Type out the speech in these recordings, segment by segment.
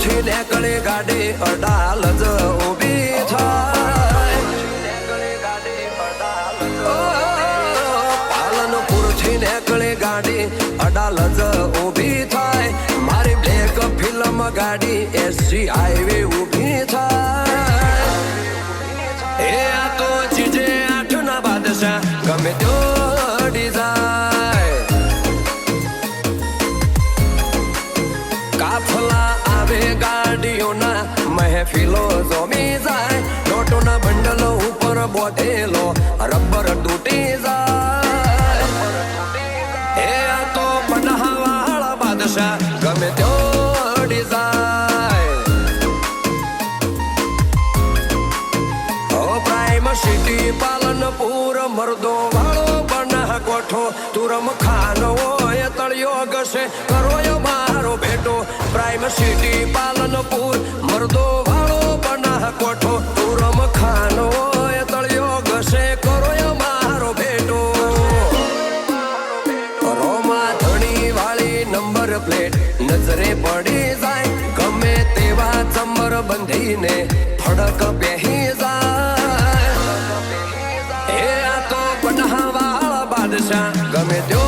પૂરથી નીકળે ગાડી અડાલ જ ઊભી થાય પાલનપુરથી નીકળે ગાડી અડાલ જ ઊભી થાય મારી બ્લેક ફિલ્મ ગાડી એસજી હાઈવે ઊભી થાય એ આ તો ચીજે આઠ ના બાદશાહ ગમે તો ડિઝાઇન કાફલા આવે ગાડીઓના મહેફિલો જોમી જાય નોટોના બંડલ ઉપર બોધેલો રબર તૂટી જાય એ આ તો પન્નાવાળા બાદશાહ ગમે તો ડિઝાઇન ઓ પ્રાઇમ સિટી પાલનપુર મરદો વાળો બના કોઠો તુરમ ખાન હોય તળિયો ઘસે કરો મારો બેટો પ્રાઇમ સિટી પાલનપુર મરદો વાળો બના કોઠો તુરમ ખાન હોય તળિયો ઘસે કરો મારો બેટો રોમા ધણી વાળી નંબર પ્લેટ નજરે પડી જાય ગમે તેવા ચંબર બંધીને ફડક બેહી જાય એ આ તો પન્નાવાળા બાદશાહ ગમે તો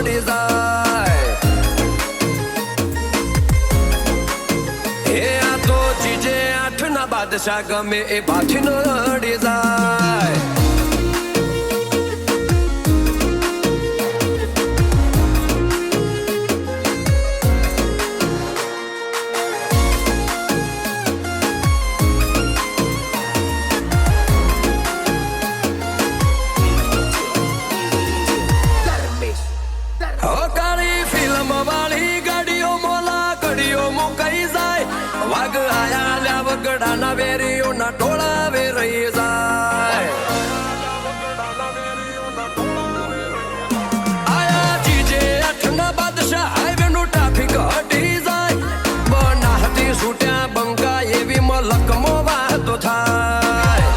ડિઝાઇન એ આ તો ચીજે આઠ ના બાદશાહ ગમે એ પાછી નો ડિઝાઇન વાઘ આયા લ્યા વગડાના વેરીઓના ટોળા વેરાઈ જાય આયા ચીજે આઠના બાદશાહ હાઈવે નું ટ્રાફિક હટી જાય બનાહતી છૂટ્યા બંકા એવી મલકમો વાતો થાય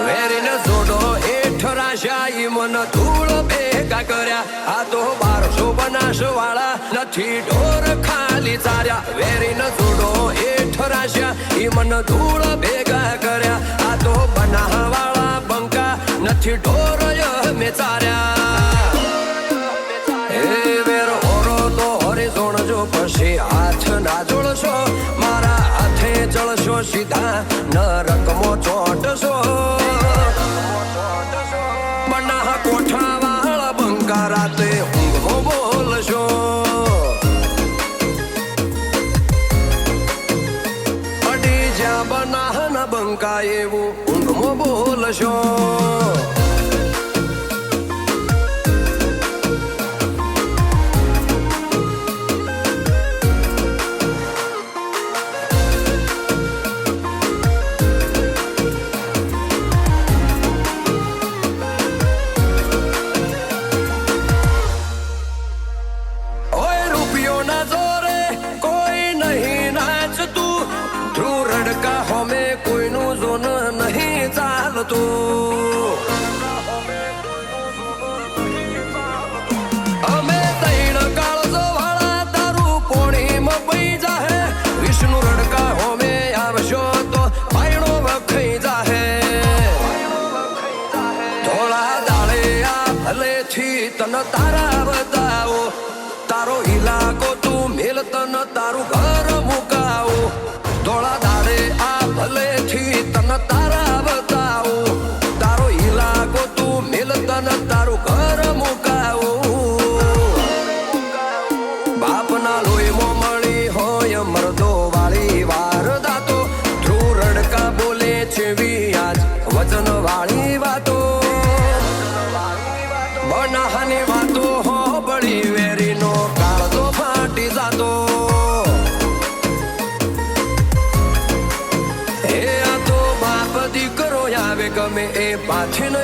વેરીને જોડો હેઠ રાશાઈ મન ધૂળ ભેગા કર્યા આ તો 1200 બનાસ વાળા નથી ઢોર ખાલી ચાર્યા વેરીને જોડો હેઠ રાશ્યા ઈ મન ધૂળ ભેગા કર્યા આ તો બનાવાળા બંકા નથી ઢોર મેં ચાર્યા એ વેર હોરો તો હોરી જોણજો પછી હાથ ના જોડશો મારા હાથે ચડશો સીધા નરકમો ચોટશો બના કોઠા વાળા બંકા રાતે ઊંઘમો બોલશો બનાહના બંકા એવું ઊંઘમો બોલશો ઓય રૂપિયો ના જોરે કોઈ નહીં નાચતું ધ્રુવ રડકા હોમે કોઈનું જોન નહીં ચાલતું અમે તૈણ કાળજો વાળા તારું પોણીમાં પઈ જાહે વિષ્ણુ રડકા હોમે આવશો તો પાયણો વખાઈ જાહે થોડા દાળે આ ભલેથી તન તારા બતાવો તારો ઇલાકો તું મેલ તન તારું ઘર મુકાવો થોડા દાડે આ ભલેથી તન તારા બતાવો તારો ઇલાકો તું મેલ તન તારું ઘર મુકાવો બાપના લોહીમાં મળી હોય મરદો વાળી વારદાતો ધ્રુવ રડકા બોલે છે આજ વચન વાળી વાતો બનાહની વાતો હો બળી વેરીનો કાળજો ફાટી જાતો એ આ તો બાપ દીકરો આવે ગમે એ પાછી ન